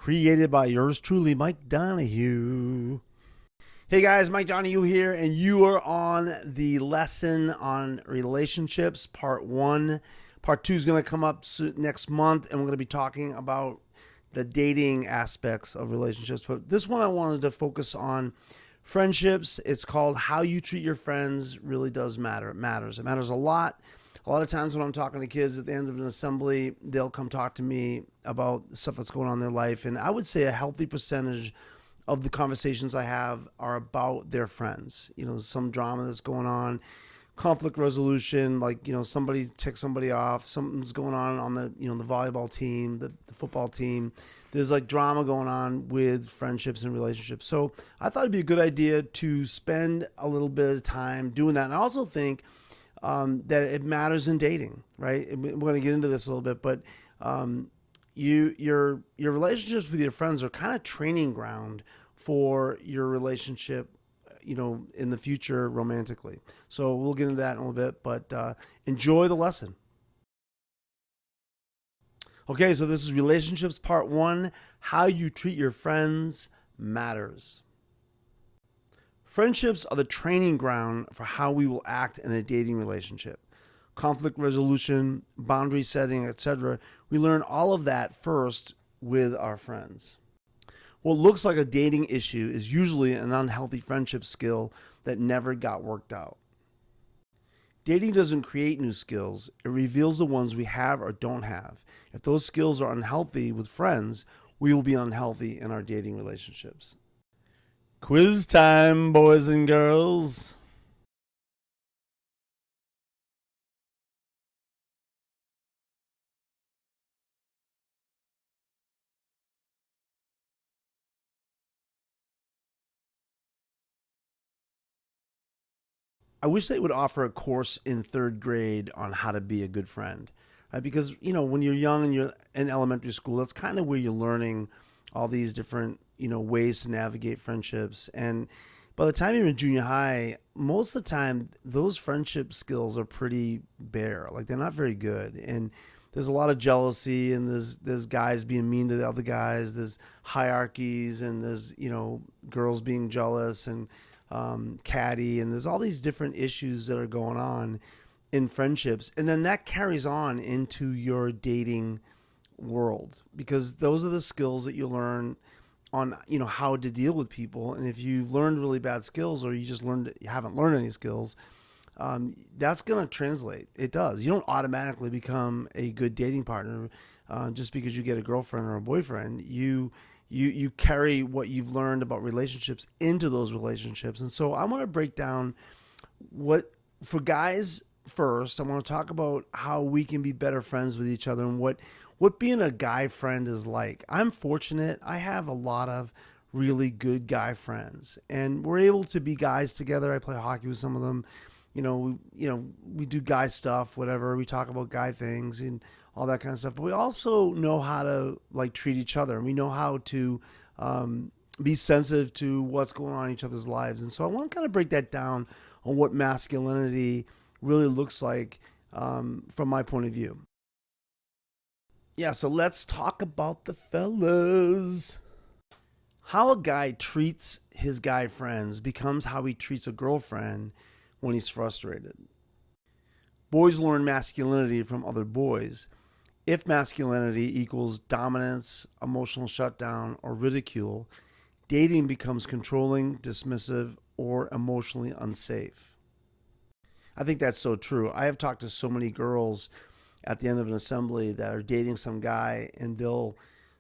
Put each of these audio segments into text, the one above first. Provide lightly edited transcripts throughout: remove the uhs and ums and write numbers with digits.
created by yours truly, Mike Donahue. Hey guys, Mike Donahue here, and you are on the lesson on relationships, part one. Part two is going to come up next month, and we're going to be talking about the dating aspects of relationships. But this one I wanted to focus on friendships. It's called How You Treat Your Friends Really Does Matter. It matters. It matters a lot. A lot of times when I'm talking to kids at the end of an assembly, they'll come talk to me about stuff that's going on in their life. And I would say a healthy percentage of the conversations I have are about their friends. You know, some drama that's going on, conflict resolution, like, you know, somebody ticks somebody off, something's going on the, you know, the volleyball team, the football team. There's like drama going on with friendships and relationships. So I thought it'd be a good idea to spend a little bit of time doing that. And I also think that it matters in dating, right? We're going to get into this a little bit, but your relationships with your friends are kind of training ground for your relationship, you know, in the future romantically. So we'll get into that in a little bit, but enjoy the lesson. Okay, so this is relationships part one. How you treat your friends matters. Friendships are the training ground for how we will act in a dating relationship. Conflict resolution, boundary setting, etc. We learn all of that first with our friends. What looks like a dating issue is usually an unhealthy friendship skill that never got worked out. Dating doesn't create new skills, it reveals the ones we have or don't have. If those skills are unhealthy with friends, we will be unhealthy in our dating relationships. Quiz time, boys and girls. I wish they would offer a course in third grade on how to be a good friend, right? Because, you know, when you're young and you're in elementary school, that's kind of where you're learning all these different, you know, ways to navigate friendships. And by the time you're in junior high, most of the time, those friendship skills are pretty bare. Like, they're not very good. And there's a lot of jealousy, and there's guys being mean to the other guys. There's hierarchies, and there's, you know, girls being jealous and catty, and there's all these different issues that are going on in friendships, and then that carries on into your dating world, because those are the skills that you learn on, you know, how to deal with people. And if you've learned really bad skills, or you haven't learned any skills, that's going to translate. It does. You don't automatically become a good dating partner just because you get a girlfriend or a boyfriend. You carry what you've learned about relationships into those relationships. And so I want to break down what, for guys first, I want to talk about how we can be better friends with each other and what being a guy friend is like. I'm fortunate. I have a lot of really good guy friends, and we're able to be guys together. I play hockey with some of them. We do guy stuff, whatever. We talk about guy things and all that kind of stuff. But we also know how to like treat each other, and we know how to be sensitive to what's going on in each other's lives. And so I want to kind of break that down on what masculinity really looks like from my point of view. Yeah, so let's talk about the fellas. How a guy treats his guy friends becomes how he treats a girlfriend when he's frustrated. Boys learn masculinity from other boys. If masculinity equals dominance, emotional shutdown, or ridicule, dating becomes controlling, dismissive, or emotionally unsafe. I think that's so true. I have talked to so many girls at the end of an assembly that are dating some guy, and they'll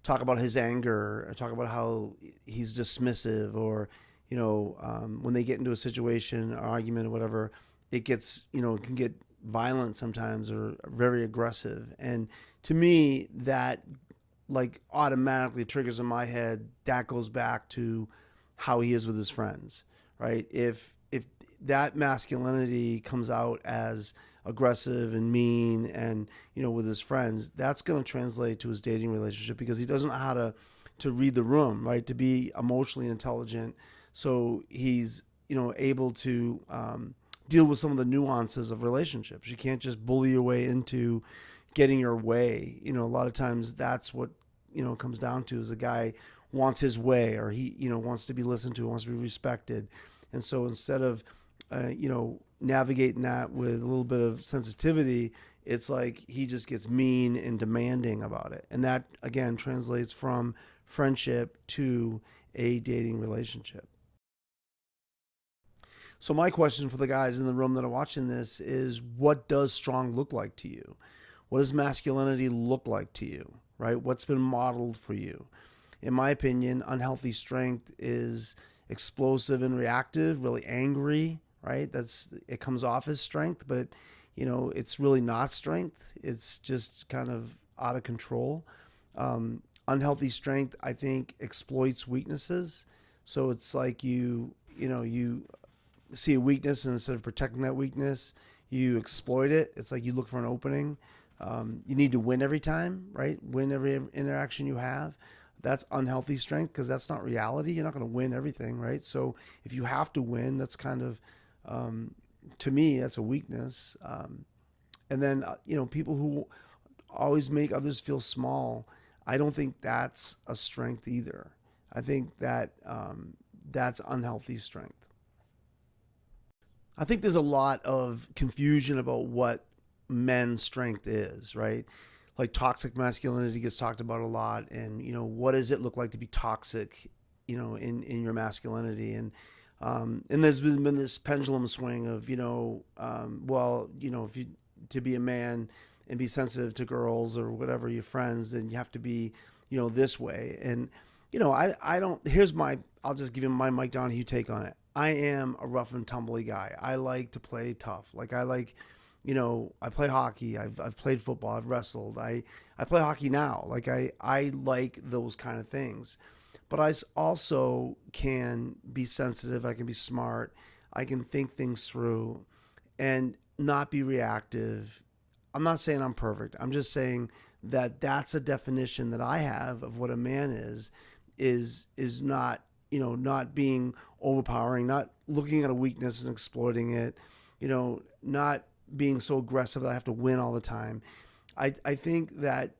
talk about his anger, or talk about how he's dismissive, or, you know, when they get into a situation, or argument, or whatever, it gets, you know, it can get violent sometimes, or very aggressive. And to me, that like automatically triggers in my head, that goes back to how he is with his friends, right? If that masculinity comes out as aggressive and mean, and, you know, with his friends, that's going to translate to his dating relationship, because he doesn't know how to read the room, right? To be emotionally intelligent, so he's, you know, able to deal with some of the nuances of relationships. You can't just bully your way into getting your way. You know, a lot of times that's what comes down to is a guy wants his way, or he wants to be listened to, wants to be respected. And so instead of navigating that with a little bit of sensitivity, it's like he just gets mean and demanding about it. And that, again, translates from friendship to a dating relationship. So my question for the guys in the room that are watching this is, what does strong look like to you? What does masculinity look like to you, right? What's been modeled for you? In my opinion, unhealthy strength is explosive and reactive, really angry, right? It comes off as strength, but it's really not strength. It's just kind of out of control. Unhealthy strength, I think, exploits weaknesses. So it's like you see a weakness, and instead of protecting that weakness, you exploit it. It's like you look for an opening. You need to win every time, right? Win every interaction you have. That's unhealthy strength, because that's not reality. You're not going to win everything, right? So if you have to win, that's kind of, to me, that's a weakness. And then, people who always make others feel small, I don't think that's a strength either. I think that that's unhealthy strength. I think there's a lot of confusion about what men's strength is, right? Like toxic masculinity gets talked about a lot, and what does it look like to be toxic, in your masculinity, and there's been this pendulum swing of if you to be a man and be sensitive to girls or whatever, your friends, then you have to be this way, and I don't. I'll just give you my Mike Donahue take on it. I am a rough and tumbly guy. I like to play tough. Like I like. I play hockey. I've played football. I've wrestled. I play hockey now. Like I like those kind of things, but I also can be sensitive. I can be smart. I can think things through, and not be reactive. I'm not saying I'm perfect. I'm just saying that that's a definition that I have of what a man is not not being overpowering, not looking at a weakness and exploiting it, not being so aggressive that I have to win all the time. I think that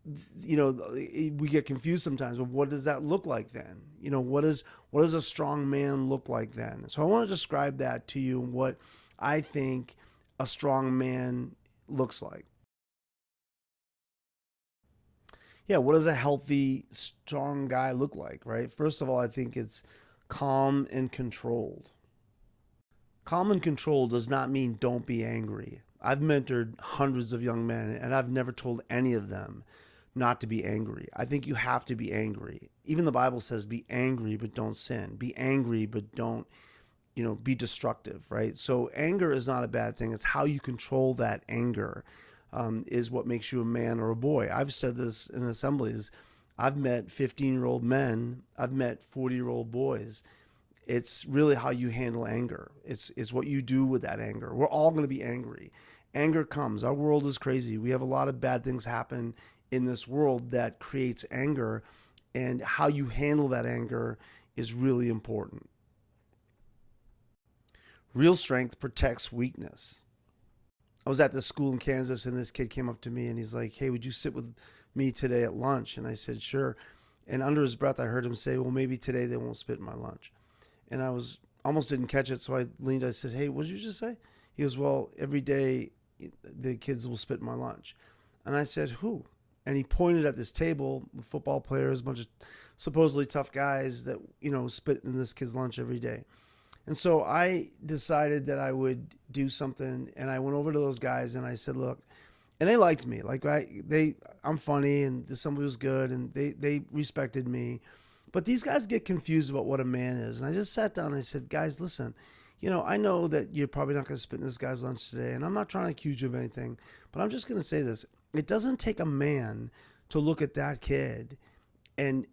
we get confused sometimes. Well, what does that look like then? What does a strong man look like then? So I want to describe that to you, what I think a strong man looks like. Yeah, what does a healthy, strong guy look like, right? First of all, I think it's calm and controlled. Calm and control does not mean don't be angry. I've mentored hundreds of young men, and I've never told any of them not to be angry. I think you have to be angry. Even the Bible says be angry, but don't sin. Be angry, but don't, be destructive, right? So anger is not a bad thing. It's how you control that anger is what makes you a man or a boy. I've said this in assemblies. I've met 15-year-old men. I've met 40-year-old boys. It's really how you handle anger. It's what you do with that anger. We're all going to be angry. Anger comes. Our world is crazy. We have a lot of bad things happen in this world that creates anger, and how you handle that anger is really important. Real strength protects weakness. I was at this school in Kansas, and this kid came up to me and he's like, "Hey, would you sit with me today at lunch?" And I said, "Sure." And under his breath, I heard him say, "Well, maybe today they won't spit in my lunch." And I almost didn't catch it, so I leaned. I said, "Hey, what did you just say?" He goes, "Well, every day the kids will spit in my lunch." And I said, "Who?" And he pointed at this table with football players, a bunch of supposedly tough guys that spit in this kid's lunch every day. And so I decided that I would do something, and I went over to those guys and I said, "Look," and they liked me. Like I'm funny, and somebody was good, and they respected me. But these guys get confused about what a man is. And I just sat down and I said, "Guys, listen, I know that you're probably not going to spit in this guy's lunch today, and I'm not trying to accuse you of anything, but I'm just going to say this. It doesn't take a man to look at that kid and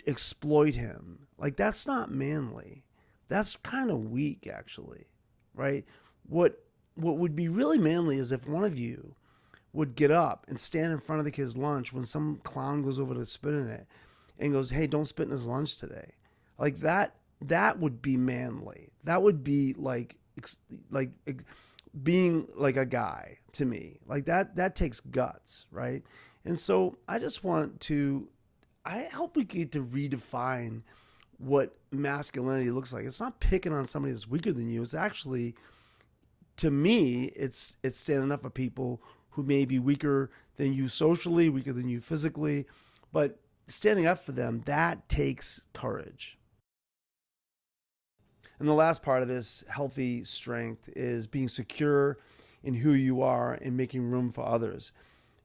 exploit him. Like, that's not manly. That's kind of weak, actually, right? What would be really manly is if one of you would get up and stand in front of the kid's lunch when some clown goes over to spit in it and goes, 'Hey, don't spit in his lunch today.' Like that would be manly. That would be like being like a guy to me. Like that takes guts, right? And so I just want to, I hope we get to redefine what masculinity looks like. It's not picking on somebody that's weaker than you. It's actually, to me, it's standing up for people who may be weaker than you socially, weaker than you physically, but standing up for them, that takes courage. And the last part of this healthy strength is being secure in who you are and making room for others.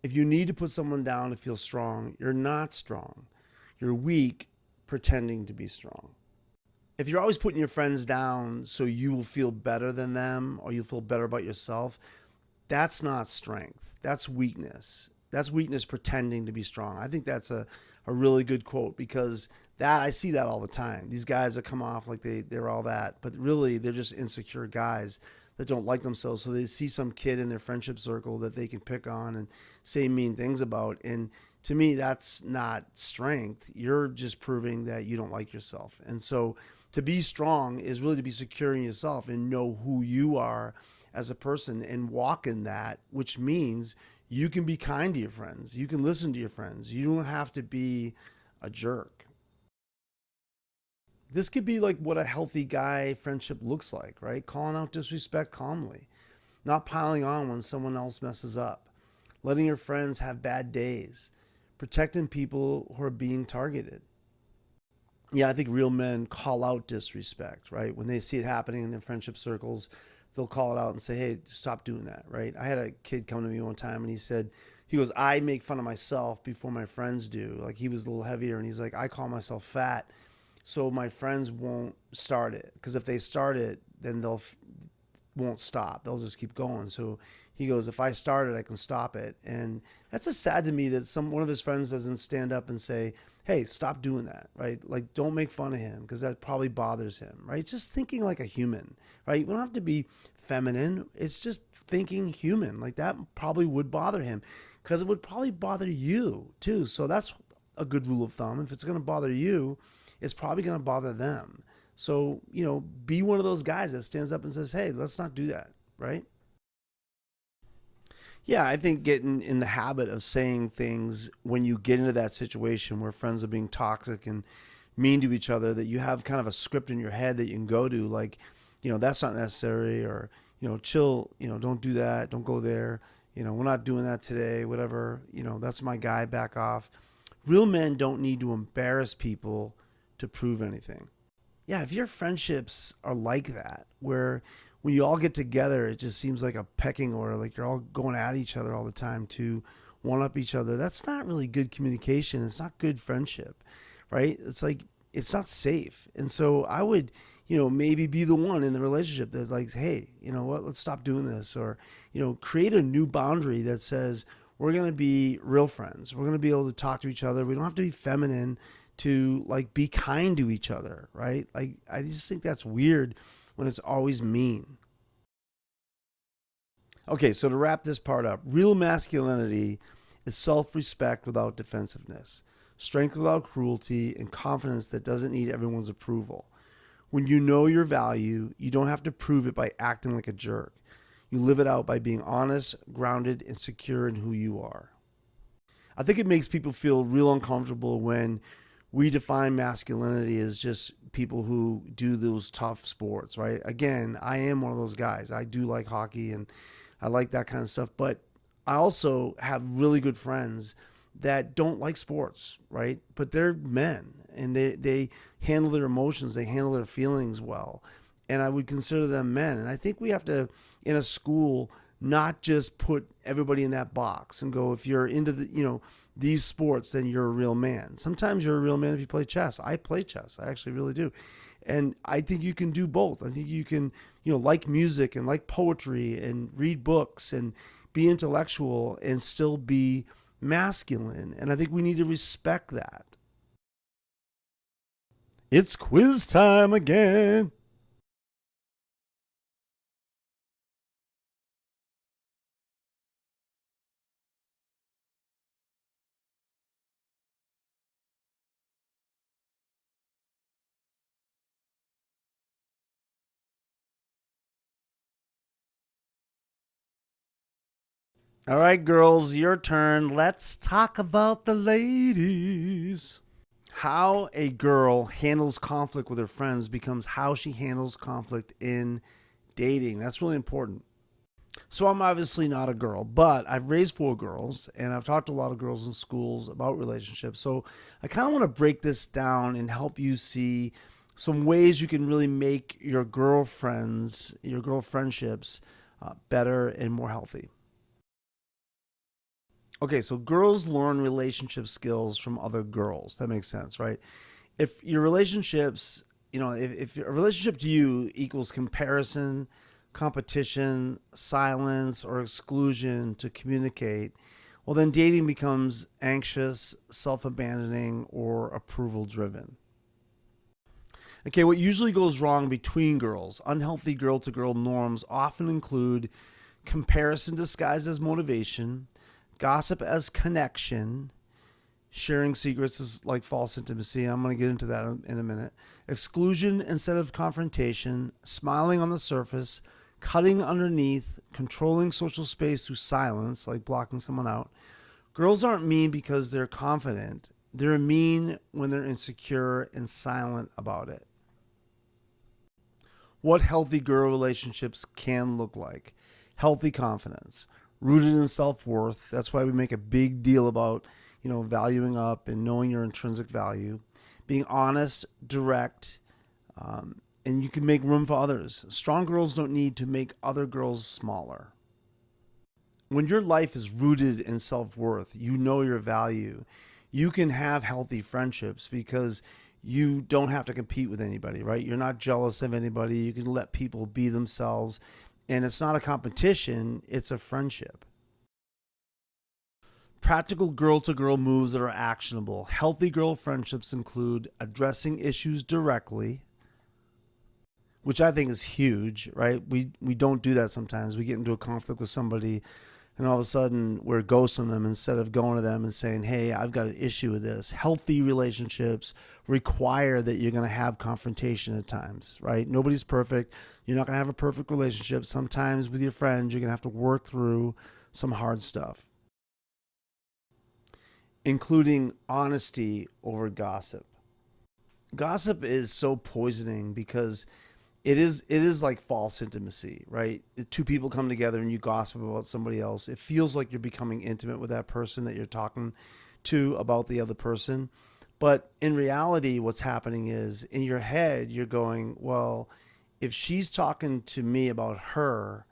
If you need to put someone down to feel strong, you're not strong. You're weak pretending to be strong. If you're always putting your friends down so you will feel better than them or you'll feel better about yourself, that's not strength. That's weakness. That's weakness pretending to be strong. I think that's a really good quote because that I see that all the time. These guys that come off like they're all that, but really they're just insecure guys that don't like themselves. So they see some kid in their friendship circle that they can pick on and say mean things about. And to me, that's not strength. You're just proving that you don't like yourself. And so to be strong is really to be secure in yourself and know who you are as a person and walk in that, which means you can be kind to your friends. You can listen to your friends. You don't have to be a jerk. This could be like what a healthy guy friendship looks like, right? Calling out disrespect calmly, not piling on when someone else messes up, letting your friends have bad days, protecting people who are being targeted. Yeah, I think real men call out disrespect, right? When they see it happening in their friendship circles, they'll call it out and say, hey, stop doing that, right? I had a kid come to me one time and he said, he goes, I make fun of myself before my friends do. Like he was a little heavier and he's like, I call myself fat so my friends won't start it. Because if they start it, then they'll won't stop. They'll just keep going. So he goes, if I start it, I can stop it. And that's just sad to me that one of his friends doesn't stand up and say, hey, stop doing that, right? Like, don't make fun of him because that probably bothers him, right? Just thinking like a human, right? We don't have to be feminine. It's just thinking human. Like that probably would bother him because it would probably bother you too. So that's a good rule of thumb. If it's going to bother you, it's probably going to bother them. So, be one of those guys that stands up and says, hey, let's not do that, right? Yeah, I think getting in the habit of saying things when you get into that situation where friends are being toxic and mean to each other, that you have kind of a script in your head that you can go to, like, that's not necessary, or, chill, don't do that, don't go there, we're not doing that today, whatever, that's my guy, back off. Real men don't need to embarrass people to prove anything. Yeah, if your friendships are like that, where when you all get together, it just seems like a pecking order, like you're all going at each other all the time to one up each other, that's not really good communication. It's not good friendship, right? It's like, it's not safe. And so I would, maybe be the one in the relationship that's like, hey, you know what, let's stop doing this. Or, create a new boundary that says, we're going to be real friends. We're going to be able to talk to each other. We don't have to be feminine to like be kind to each other, right? Like I just think that's weird when it's always mean. Okay, so to wrap this part up, real masculinity is self-respect without defensiveness, strength without cruelty, and confidence that doesn't need everyone's approval. When you know your value, you don't have to prove it by acting like a jerk. You live it out by being honest, grounded, and secure in who you are. I think it makes people feel real uncomfortable when we define masculinity as just people who do those tough sports, right? Again, I am one of those guys. I do like hockey and I like that kind of stuff, but I also have really good friends that don't like sports, right? But they're men and they handle their emotions, they handle their feelings well. And I would consider them men. And I think we have to, in a school, not just put everybody in that box and go, if you're into these sports, then you're a real man. Sometimes you're a real man if you play chess. I play chess. I actually really do. And I think you can do both. I think you can, like music and like poetry and read books and be intellectual and still be masculine. And I think we need to respect that. It's quiz time again. All right, girls, your turn. Let's talk about the ladies. How a girl handles conflict with her friends becomes how she handles conflict in dating. That's really important. So I'm obviously not a girl, but I've raised four girls and I've talked to a lot of girls in schools about relationships. So I kind of want to break this down and help you see some ways you can really make your girlfriends, your girl friendships better and more healthy. Okay, so girls learn relationship skills from other girls. That makes sense, right? If your relationships, if a relationship to you equals comparison, competition, silence, or exclusion to communicate, well, then dating becomes anxious, self abandoning, or approval driven. Okay, what usually goes wrong between girls, unhealthy girl to girl norms often include comparison disguised as motivation, gossip as connection, sharing secrets is like false intimacy. I'm going to get into that in a minute. Exclusion instead of confrontation, smiling on the surface, cutting underneath, controlling social space through silence, like blocking someone out. Girls aren't mean because they're confident. They're mean when they're insecure and silent about it. What healthy girl relationships can look like. Healthy confidence, rooted in self worth. That's why we make a big deal about, valuing up and knowing your intrinsic value, being honest, direct, and you can make room for others. Strong girls don't need to make other girls smaller. When your life is rooted in self worth, you know your value. You can have healthy friendships because you don't have to compete with anybody, right? You're not jealous of anybody. You can let people be themselves. And it's not a competition, it's a friendship. Practical girl to girl moves that are actionable. Healthy girl friendships include addressing issues directly, which I think is huge, right? We don't do that sometimes. We get into a conflict with somebody and all of a sudden we're ghosting them instead of going to them and saying, hey, I've got an issue with this. Healthy relationships require that you're going to have confrontation at times, right? Nobody's perfect. You're not going to have a perfect relationship. Sometimes with your friends, you're going to have to work through some hard stuff, including honesty over gossip. Gossip is so poisoning because it is like false intimacy, right? Two people come together and you gossip about somebody else. It feels like you're becoming intimate with that person that you're talking to about the other person. But in reality, what's happening is in your head, you're going, well, if she's talking to me about her,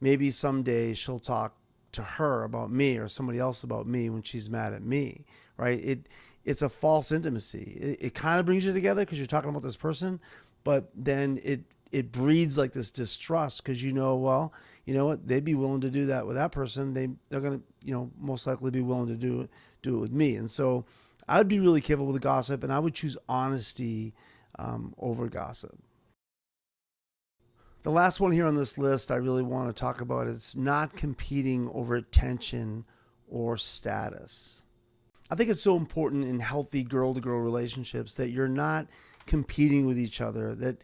maybe someday she'll talk to her about me or somebody else about me when she's mad at me, right? It's a false intimacy. It kind of brings you together because you're talking about this person, but then it breeds like this distrust because well, you know what, they'd be willing to do that with that person. They're gonna most likely be willing to do it with me. And so I would be really careful with the gossip, and I would choose honesty over gossip. The last one here on this list I really want to talk about is not competing over attention or status. I think it's so important in healthy girl to girl relationships that you're not competing with each other, that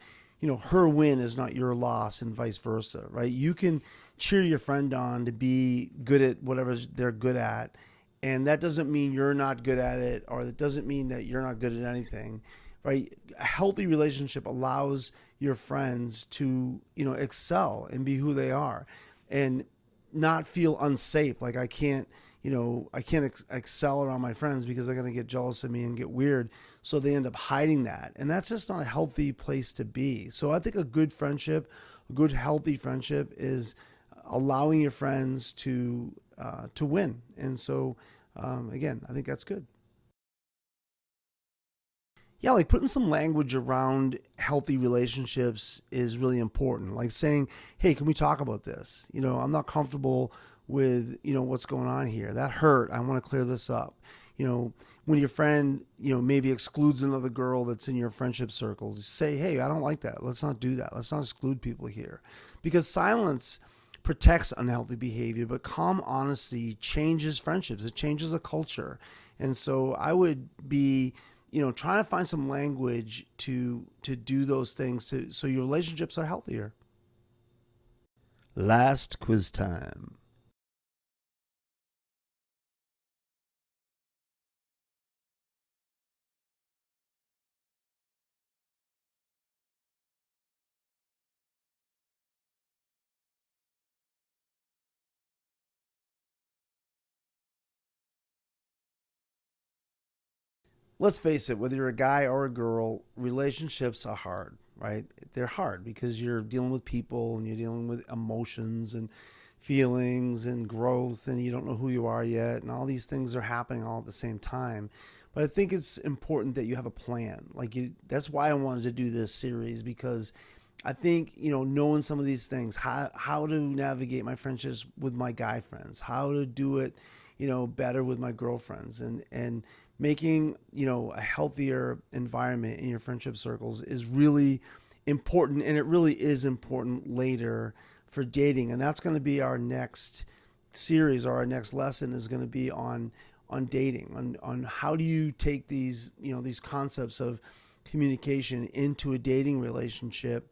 her win is not your loss and vice versa, right? You can cheer your friend on to be good at whatever they're good at, and that doesn't mean you're not good at it, or that doesn't mean that you're not good at anything, right? A healthy relationship allows your friends to excel and be who they are and not feel unsafe, like I can't excel around my friends because they're going to get jealous of me and get weird. So they end up hiding that. And that's just not a healthy place to be. So I think a good friendship, a good healthy friendship is allowing your friends to win. And so, again, I think that's good. Yeah, like putting some language around healthy relationships is really important. Like saying, "Hey, can we talk about this? I'm not comfortable with, what's going on here. That hurt. I want to clear this up." When your friend, maybe excludes another girl that's in your friendship circle, just say, "Hey, I don't like that. Let's not do that. Let's not exclude people here." Because silence protects unhealthy behavior, but calm honesty changes friendships. It changes a culture. And so I would be trying to find some language to do those things so your relationships are healthier. Last quiz time. let's face it, whether you're a guy or a girl, relationships are hard, right? They're hard because you're dealing with people and you're dealing with emotions and feelings and growth, and you don't know who you are yet, and all these things are happening all at the same time. But I think it's important that you have a plan. That's why I wanted to do this series, because I think, knowing some of these things, how to navigate my friendships with my guy friends, how to do it, better with my girlfriends, and making, a healthier environment in your friendship circles is really important. And it really is important later for dating. And that's going to be our next series, or our next lesson is going to be on dating, on how do you take these, these concepts of communication into a dating relationship,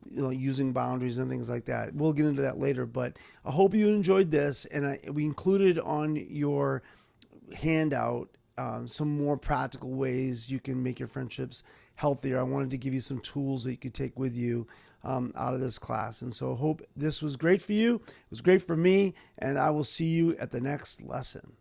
using boundaries and things like that. We'll get into that later, but I hope you enjoyed this. And we included on your handout some more practical ways you can make your friendships healthier. I wanted to give you some tools that you could take with you out of this class. And so I hope this was great for you. It was great for me, and I will see you at the next lesson.